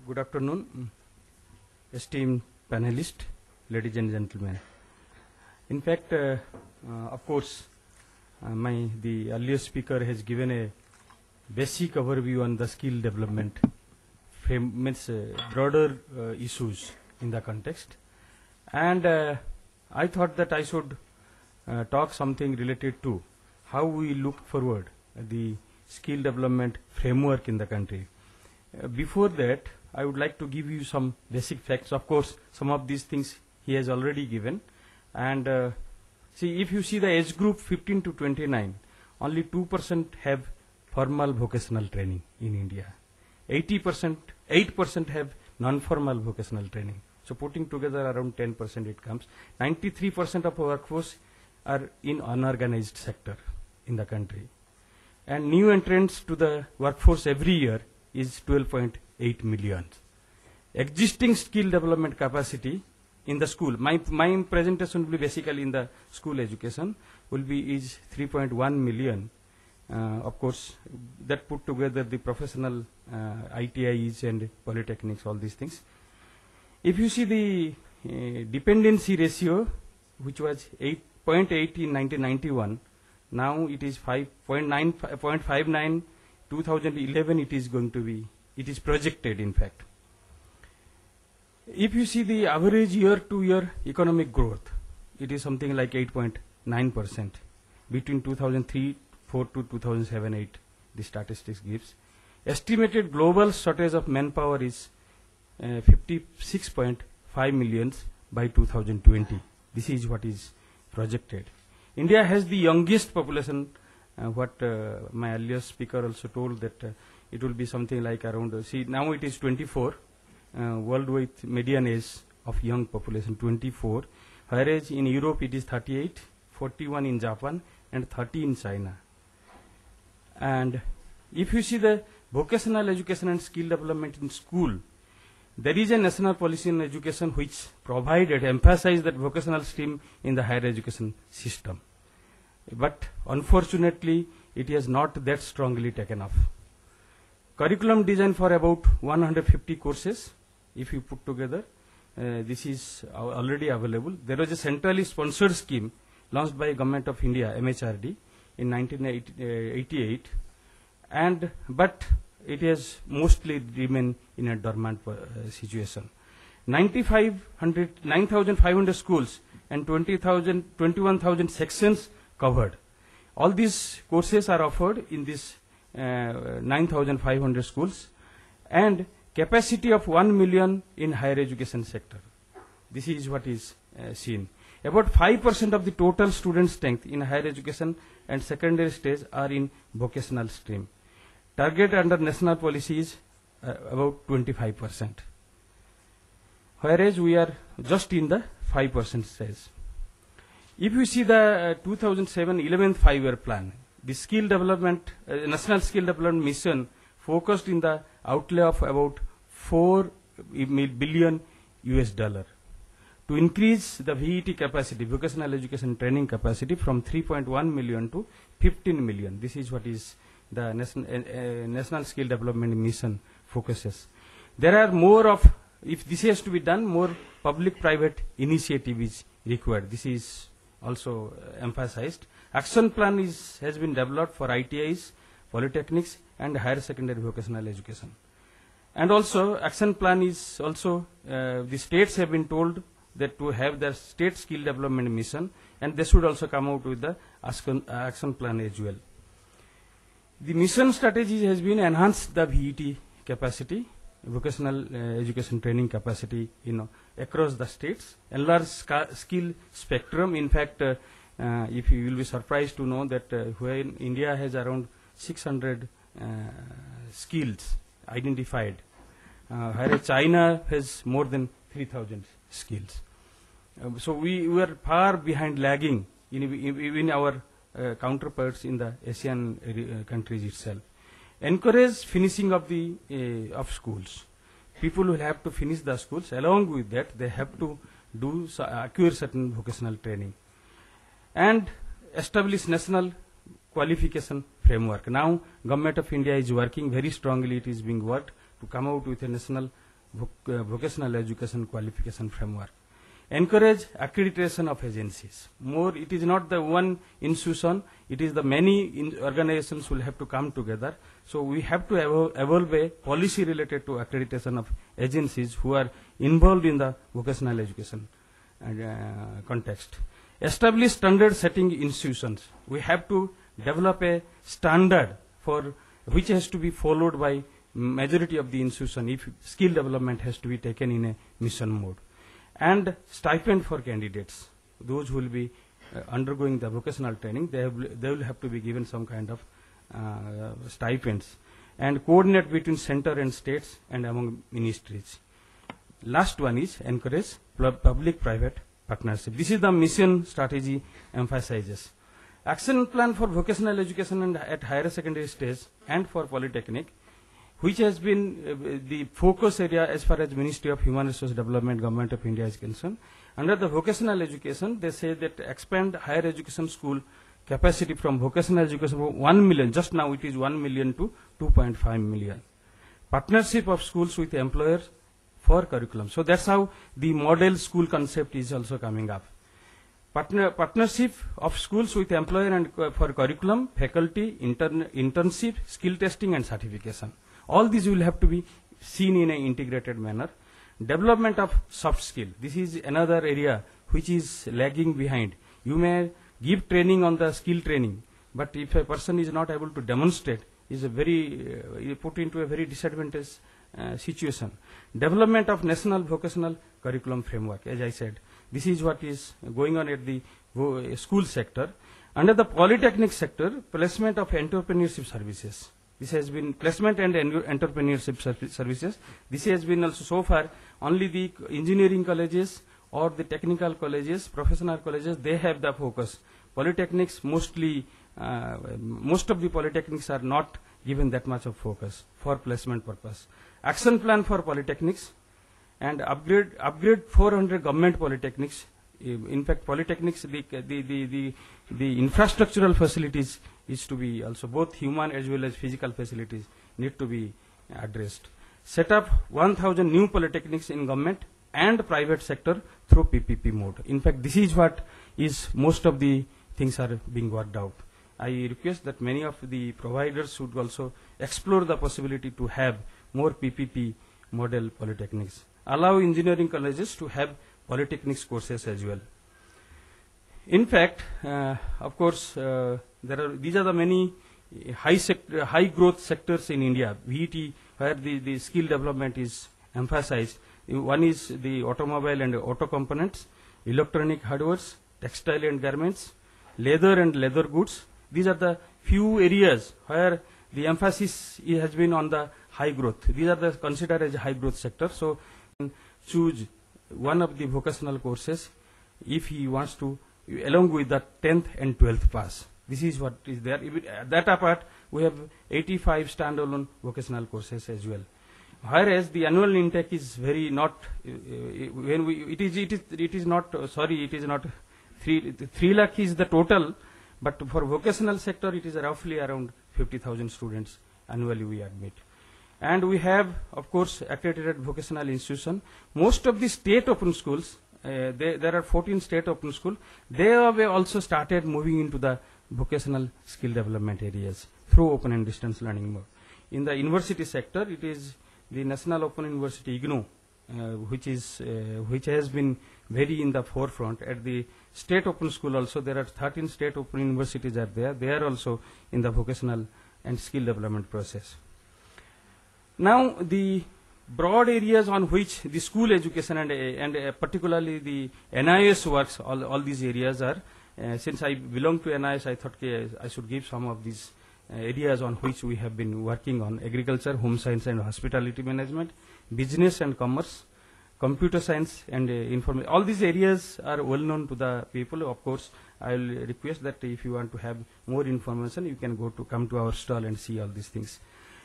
Good afternoon, esteemed panelists, ladies and gentlemen. In fact, of course, the earlier speaker has given a basic overview on the skill development, broader issues in the context. And I thought that I should talk something related to how we look forward the skill development framework in the country. Before that, I would like to give you some basic facts. Of course, some of these things he has already given. And see, if you see the age group 15 to 29, only 2% have formal vocational training in India. 8% have non-formal vocational training. So putting together around 10% it comes. 93% of our workforce are in unorganized sector in the country. And new entrants to the workforce every year is 12.8 million. Existing skill development capacity in the school, my presentation will be basically in the school education, is 3.1 million. Of course, that put together the professional ITIs and polytechnics, all these things. If you see the dependency ratio, which was 8.8 in 1991, now it is 5.59. 2011 it is going to be, it is projected in fact. If you see the average year-to-year economic growth, it is something like 8.9% between 2003-4 to 2007-8, the statistics gives. Estimated global shortage of manpower is 56.5 million by 2020. This is what is projected. India has the youngest population. What my earlier speaker also told that it will be something like around, see now it is 24, worldwide median age of young population 24, whereas in Europe it is 38, 41 in Japan and 30 in China. And if you see the vocational education and skill development in school, there is a national policy in education which emphasized that vocational stream in the higher education system. But unfortunately, it has not that strongly taken off. Curriculum design for about 150 courses, if you put together, this is already available. There was a centrally sponsored scheme launched by Government of India, MHRD, in 1988, but it has mostly remained in a dormant situation. 9,500 schools and 21,000 sections covered. All these courses are offered in this 9,500 schools and capacity of 1 million in higher education sector. This is what is seen. About 5% of the total student strength in higher education and secondary stage are in vocational stream. Target under national policy is about 25%. Whereas we are just in the 5% stage. If you see the 2007 11th 5-year plan, the skill development, national skill development mission focused in the outlay of about $4 billion to increase the VET capacity, vocational education training capacity, from 3.1 million to 15 million. This is what is the national skill development mission focuses. There are more of, if this has to be done, more public-private initiative is required. This is also emphasized. Action plan has been developed for ITIs, polytechnics and higher secondary vocational education. And also action plan is also, the states have been told that to have the state skill development mission, and they should also come out with the action plan as well. The mission strategy has been enhanced the VET capacity, vocational education training capacity, across the states, enlarge skill spectrum. In fact, if you will be surprised to know that when India has around 600 skills identified, whereas China has more than 3,000 skills. So we were far behind lagging in our counterparts in the Asian countries itself. Encourage finishing of the of schools. People will have to finish the schools. Along with that, they have to acquire certain vocational training. And establish national qualification framework. Now, Government of India is working very strongly. It is being worked to come out with a national vocational education qualification framework. Encourage accreditation of agencies. More, it is not the one institution, it is the many organizations will have to come together. So we have to evolve a policy related to accreditation of agencies who are involved in the vocational education context. Establish standard setting institutions. We have to develop a standard for which has to be followed by majority of the institution if skill development has to be taken in a mission mode. And stipend for candidates. Those who will be undergoing the vocational training, they will have to be given some kind of stipends. And coordinate between center and states and among ministries. Last one is encourage public-private partnership. This is the mission strategy emphasizes. Action plan for vocational education and at higher secondary stage and for polytechnic, which has been the focus area as far as Ministry of Human Resource Development, Government of India is concerned. Under the vocational education, they say that expand higher education school capacity from vocational education from 1 million, just now it is 1 million to 2.5 million. Partnership of schools with employers for curriculum. So that's how the model school concept is also coming up. Partnership of schools with employer and for curriculum, faculty, internship, skill testing and certification. All these will have to be seen in an integrated manner. Development of soft skill. This is another area which is lagging behind. You may give training on the skill training, but if a person is not able to demonstrate, is a very put into a very disadvantaged situation. Development of national vocational curriculum framework. As I said, this is what is going on at the school sector. Under the polytechnic sector, placement of entrepreneurship services. This has been placement and entrepreneurship services. This has been also so far only the engineering colleges or the technical colleges, professional colleges, they have the focus. Polytechnics mostly, most of the polytechnics are not given that much of focus for placement purpose. Action plan for polytechnics and upgrade 400 government polytechnics. In fact, polytechnics, the infrastructural facilities is to be also both human as well as physical facilities need to be addressed. Set up 1,000 new polytechnics in government and private sector through PPP mode. In fact, this is what is most of the things are being worked out. I request that many of the providers should also explore the possibility to have more PPP model polytechnics. Allow engineering colleges to have polytechnics courses as well. In fact, of course, these are the many high growth sectors in India, VET, where the skill development is emphasized. One is the automobile and auto components, electronic hardwares, textile and garments, leather and leather goods. These are the few areas where the emphasis has been on the high growth. These are considered as high growth sectors. So choose one of the vocational courses if he wants to, along with the 10th and 12th pass. This is what is there. That apart, we have 85 standalone vocational courses as well. Whereas the annual intake is very not, when we, it is not 3 lakh is the total, but for vocational sector it is roughly around 50,000 students annually we admit. And we have, of course, accredited vocational institution. Most of the state open schools, there are 14 state open schools, they have also started moving into the vocational skill development areas through open and distance learning mode. In the university sector, it is the National Open University IGNOU, which has been very in the forefront. At the state open school also, there are 13 state open universities are there. They are also in the vocational and skill development process. Now, the broad areas on which the school education and particularly the NIS works, all these areas are, since I belong to NIS, I thought I should give some of these areas on which we have been working on: agriculture, home science and hospitality management, business and commerce, computer science and information. All these areas are well known to the people. Of course, I will request that if you want to have more information, you can come to our stall and see all these things.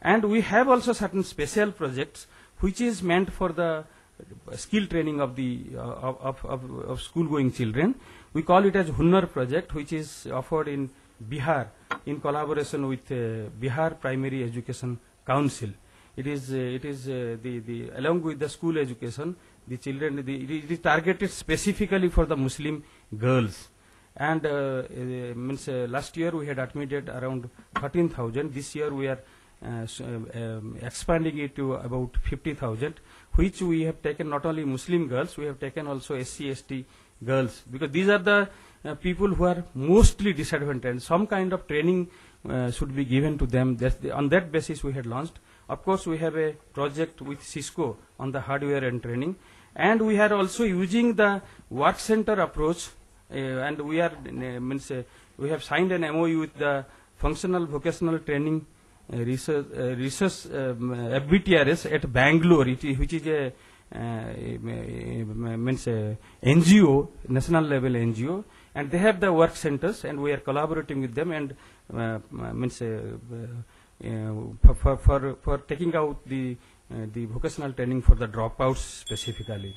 And we have also certain special projects which is meant for the skill training of the of school-going children. We call it as Hunnar project, which is offered in Bihar in collaboration with Bihar Primary Education Council. it is the along with the school education, the children, it is targeted specifically for the Muslim girls. And means last year we had admitted around 13,000. This year we are expanding it to about 50,000, which we have taken not only Muslim girls, we have taken also SC, ST girls, because these are the people who are mostly disadvantaged. Some kind of training should be given to them. On that basis we had launched. Of course, we have a project with Cisco on the hardware and training, and we are also using the work center approach, and we are we have signed an MOU with the Functional Vocational Training Research FBTRS at Bangalore, which is a NGO, national level NGO, and they have the work centers, and we are collaborating with them, and for taking out the vocational training for the dropouts specifically.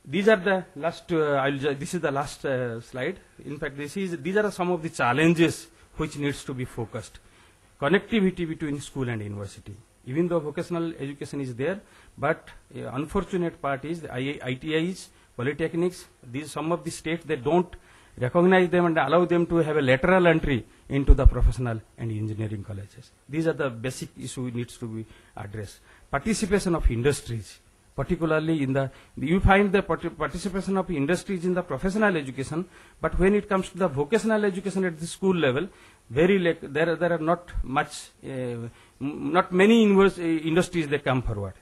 These are the last. This is the last slide. In fact, these are some of the challenges which needs to be focused. Connectivity between school and university. Even though vocational education is there, but unfortunate part is the ITIs, polytechnics. These some of the states, they don't recognize them and allow them to have a lateral entry into the professional and engineering colleges. These are the basic issue needs to be addressed. Participation of industries, particularly in the, you find the participation of industries in the professional education, but when it comes to the vocational education at the school level, there are not much, not many industries that come forward.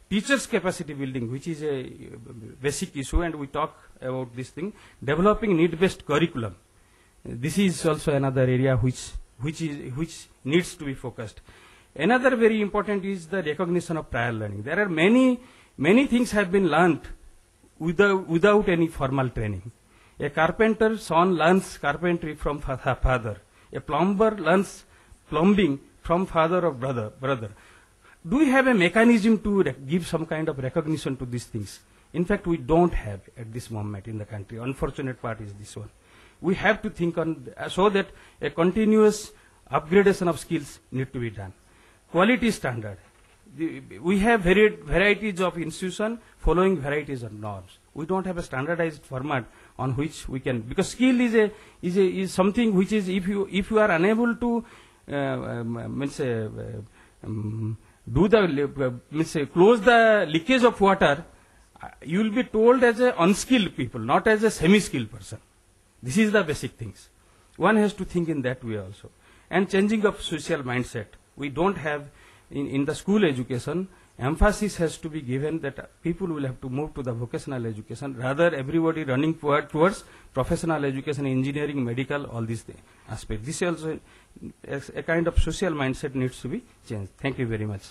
Teachers' capacity building, which is a basic issue, and we talk about this thing. Developing need-based curriculum. This is also another area which needs to be focused. Another very important is the recognition of prior learning. There are many things have been learnt without any formal training. A carpenter's son learns carpentry from father. A plumber learns plumbing from father or brother. Do we have a mechanism to give some kind of recognition to these things? In fact, we don't have at this moment in the country. Unfortunate part is this one. We have to think on so that a continuous upgradation of skills need to be done. Quality standard. We have varieties of institutions following varieties of norms. We don't have a standardized format on which we can, because skill is something which is, if you are unable to close the leakage of water, you will be told as an unskilled people, not as a semi-skilled person. This is the basic things. One has to think in that way also. And changing of social mindset. We don't have, in the school education, emphasis has to be given that people will have to move to the vocational education, rather everybody running towards professional education, engineering, medical, all these aspects. This also, a kind of social mindset needs to be changed. Thank you very much.